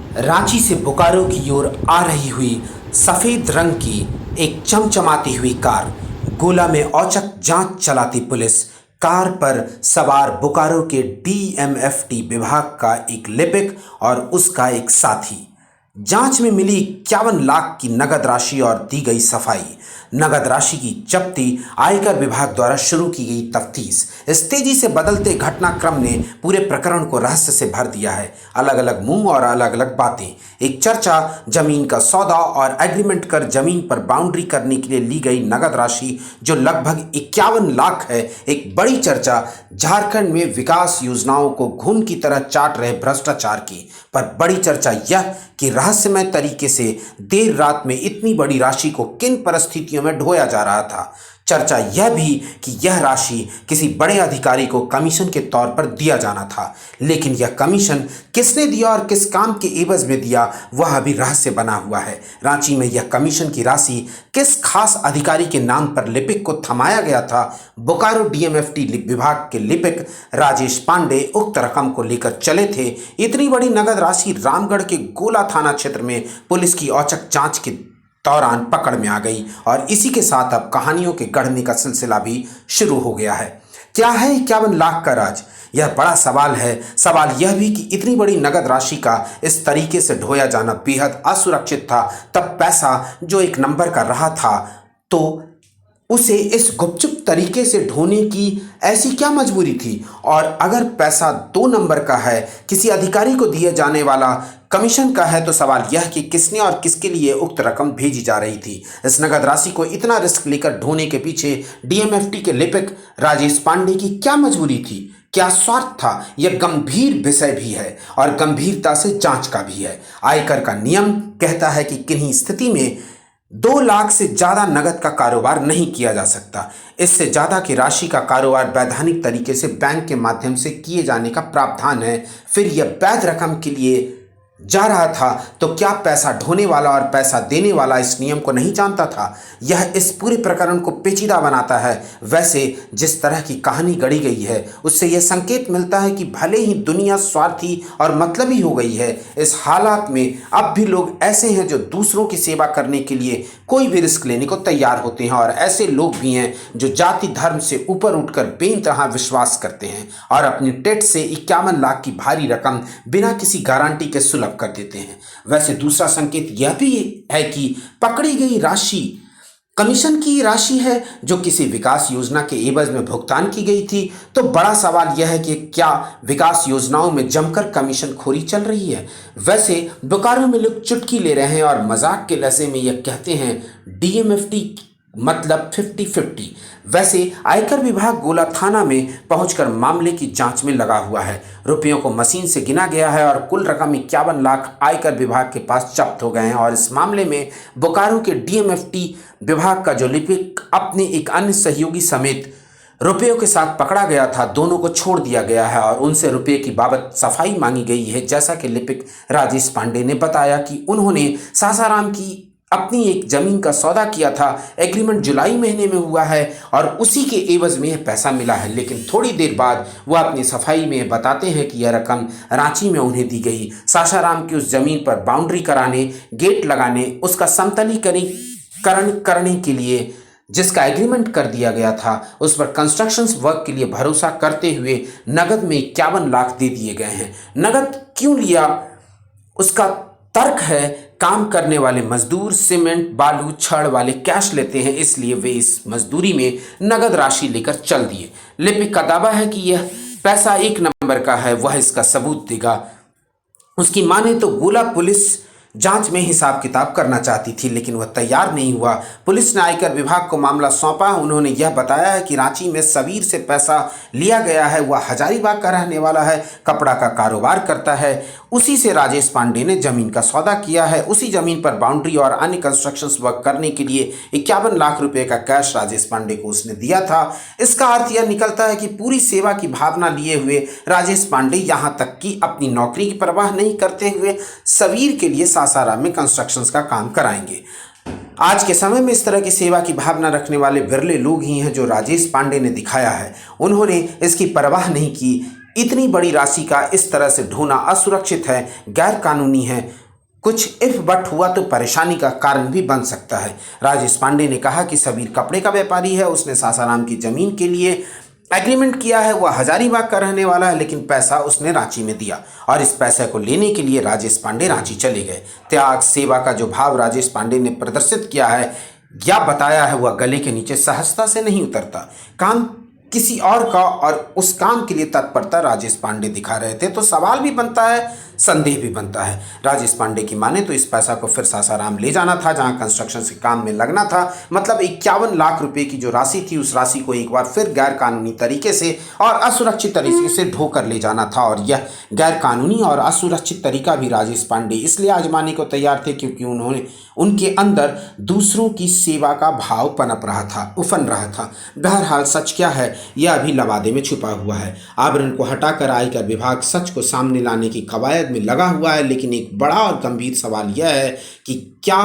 रांची से बोकारो की ओर आ रही हुई सफेद रंग की एक चमचमाती हुई कार। गोला में औचक जांच चलाती पुलिस। कार पर सवार बोकारो के डीएमएफटी विभाग का एक लिपिक और उसका एक साथी। जांच में मिली 51 लाख की नगद राशि और दी गई सफाई। नगद राशि की जब्ती आयकर विभाग द्वारा शुरू की गई तफ्तीश। इस तेजी से बदलते घटनाक्रम ने पूरे प्रकरण को रहस्य से भर दिया है। अलग अलग मुंह और अलग अलग बातें। एक चर्चा, जमीन का सौदा और एग्रीमेंट कर जमीन पर बाउंड्री करने के लिए ली गई नगद राशि जो लगभग 51 लाख है। एक बड़ी चर्चा, झारखंड में विकास योजनाओं को घून की तरह चाट रहे भ्रष्टाचार की। पर बड़ी चर्चा यह कि रहस्यमय तरीके से देर रात में इतनी बड़ी राशि को किन परिस्थितियों में ढोया जा रहा था। चर्चा यह भी कि यह राशि किसी बड़े अधिकारी को कमीशन के तौर पर दिया जाना था, लेकिन यह कमीशन किसने दिया और किस काम के एवज में दिया वह अभी रहस्य बना हुआ है। रांची में यह कमीशन की राशि किस खास अधिकारी के नाम पर लिपिक को थमाया गया था। बोकारो डीएमएफटी विभाग के लिपिक राजेश पांडे उक्त रकम को लेकर चले थे। इतनी बड़ी नगद राशि रामगढ़ के गोला थाना क्षेत्र में पुलिस की औचक जांच के दौरान पकड़ में आ गई और इसी के साथ अब कहानियों के गढ़ने का सिलसिला भी शुरू हो गया है। क्या है 51 लाख का राज? यह बड़ा सवाल है। सवाल यह भी कि इतनी बड़ी नगद राशि का इस तरीके से ढोया जाना बेहद असुरक्षित था। तब पैसा जो एक नंबर का रहा था, तो उसे इस गुपचुप तरीके से ढोने की ऐसी क्या मजबूरी थी? और अगर पैसा 2 नंबर का है, किसी अधिकारी को दिए जाने वाला कमीशन का है, तो सवाल यह कि किसने और किसके लिए उक्त रकम भेजी जा रही थी। इस नगद राशि को इतना रिस्क लेकर ढोने के पीछे डीएमएफटी के लिपिक राजेश पांडे की क्या मजबूरी थी, क्या स्वार्थ था? यह गंभीर विषय भी है और गंभीरता से जांच का भी है। आयकर का नियम कहता है कि किन्हीं स्थिति में 2 लाख से ज्यादा नगद का कारोबार नहीं किया जा सकता। इससे ज्यादा की राशि का कारोबार वैधानिक तरीके से बैंक के माध्यम से किए जाने का प्रावधान है। फिर यह वैध रकम के लिए जा रहा था, तो क्या पैसा ढोने वाला और पैसा देने वाला इस नियम को नहीं जानता था? यह इस पूरे प्रकरण को पेचीदा बनाता है। वैसे जिस तरह की कहानी गढ़ी गई है, उससे यह संकेत मिलता है कि भले ही दुनिया स्वार्थी और मतलबी हो गई है, इस हालात में अब भी लोग ऐसे हैं जो दूसरों की सेवा करने के लिए कोई भी रिस्क लेने को तैयार होते हैं। और ऐसे लोग भी हैं जो जाति धर्म से ऊपर उठकर बेइंतहा विश्वास करते हैं और अपनी टेट से 51 लाख की भारी रकम बिना किसी गारंटी के सुलभ कर देते हैं। वैसे दूसरा संकेत यह भी है कि पकड़ी गई राशि कमीशन की राशि है जो किसी विकास योजना के एवज में भुगतान की गई थी। तो बड़ा सवाल यह है कि क्या विकास योजनाओं में जमकर कमीशन खोरी चल रही है? वैसे बोकारो में लोग चुटकी ले रहे हैं और मजाक के लहजे में यह कहते हैं डीएमएफटी मतलब 50-50। वैसे आयकर विभाग गोला थाना में पहुंचकर मामले की जांच में लगा हुआ है। रुपयों को मशीन से गिना गया है और कुल रकम 51 लाख आयकर विभाग के पास जब्त हो गए हैं। और इस मामले में बोकारो के डीएमएफटी विभाग का जो लिपिक अपने एक अन्य सहयोगी समेत रुपयों के साथ पकड़ा गया था, दोनों को छोड़ दिया गया है और उनसे रुपये की बाबत सफाई मांगी गई है। जैसा कि लिपिक राजेश पांडे ने बताया कि उन्होंने सासाराम की अपनी एक जमीन का सौदा किया था। एग्रीमेंट जुलाई महीने में हुआ है और उसी के एवज में यह पैसा मिला है। लेकिन थोड़ी देर बाद वह अपनी सफाई में बताते हैं कि यह रकम रांची में उन्हें दी गई। सासाराम की उस जमीन पर बाउंड्री कराने, गेट लगाने, उसका समतलीकरण करने के लिए जिसका एग्रीमेंट कर दिया गया था, उस पर कंस्ट्रक्शन वर्क के लिए भरोसा करते हुए नगद में 51 लाख दे दिए गए हैं। नगद क्यों लिया? उसका तर्क है काम करने वाले मजदूर सीमेंट, बालू, छड़ वाले कैश लेते हैं, इसलिए वे इस मजदूरी में नगद राशि लेकर चल दिए। लिपिक का दावा है कि यह पैसा 1 नंबर का है, वह इसका सबूत देगा। उसकी माने तो गोला पुलिस जांच में हिसाब किताब करना चाहती थी, लेकिन वह तैयार नहीं हुआ। पुलिस ने आयकर विभाग को मामला सौंपा। उन्होंने यह बताया है कि रांची में सबीर से पैसा लिया गया है। वह हजारीबाग का रहने वाला है, कपड़ा का कारोबार करता है। उसी से राजेश पांडे ने जमीन का सौदा किया है। उसी जमीन पर बाउंड्री और अन्य कंस्ट्रक्शन वर्क करने के लिए 51 लाख रुपए का कैश राजेश पांडे को उसने दिया था। इसका अर्थ यह निकलता है कि पूरी सेवा की भावना लिए हुए राजेश पांडे यहां तक कि अपनी नौकरी की परवाह नहीं करते हुए सबीर के लिए सासाराम में कंस्ट्रक्शन का काम कराएंगे। आज के समय में इस तरह की सेवा की भावना रखने वाले विरले लोग ही हैं जो राजेश पांडे ने दिखाया है। उन्होंने इसकी परवाह नहीं की इतनी बड़ी राशि का इस तरह से ढोना असुरक्षित है, गैर कानूनी है। कुछ इफ बट हुआ तो परेशानी का कारण भी बन सकता है। राजेश पांडे ने कहा कि सबीर कपड़े का व्यापारी है, उसने सासाराम की जमीन के लिए एग्रीमेंट किया है, वह हजारीबाग का रहने वाला है, लेकिन पैसा उसने रांची में दिया और इस पैसे को लेने के लिए राजेश पांडे रांची चले गए। त्याग सेवा का जो भाव राजेश पांडे ने प्रदर्शित किया है या बताया है, वह गले के नीचे सहजता से नहीं उतरता। काम किसी और का और उस काम के लिए तत्परता राजेश पांडे दिखा रहे थे, तो सवाल भी बनता है, संदेह भी बनता है। राजेश पांडे की माने तो इस पैसा को फिर सासाराम ले जाना था, जहां कंस्ट्रक्शन के काम में लगना था। मतलब 51 लाख रुपए की जो राशि थी, उस राशि को एक बार फिर गैर कानूनी तरीके से और असुरक्षित तरीके से ढोकर ले जाना था। और यह गैर कानूनी और असुरक्षित तरीका भी राजेश पांडे इसलिए आजमाने को तैयार थे क्योंकि उनके अंदर दूसरों की सेवा का भाव उफन रहा था। बहरहाल सच क्या है, यह अभी लबादे में छुपा हुआ है। आवरण को हटाकर आयकर विभाग सच को सामने लाने की कवायद में लगा हुआ है, लेकिन एक बड़ा और गंभीर सवाल यह है कि क्या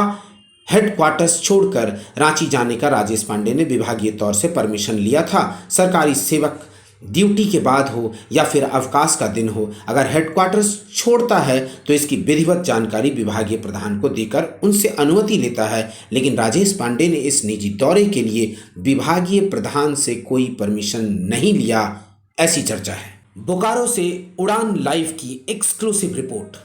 हेडक्वार्टर्स छोड़कर रांची जाने का राजेश पांडे ने विभागीय तौर से परमिशन लिया था? सरकारी सेवक ड्यूटी के बाद हो या फिर अवकाश का दिन हो, अगर हेडक्वार्टर्स छोड़ता है तो इसकी विधिवत जानकारी विभागीय प्रधान को देकर उनसे अनुमति लेता है। लेकिन राजेश पांडे ने इस निजी दौरे के लिए विभागीय प्रधान से कोई परमिशन नहीं लिया, ऐसी चर्चा है। बोकारो से उड़ान लाइव की एक्सक्लूसिव रिपोर्ट।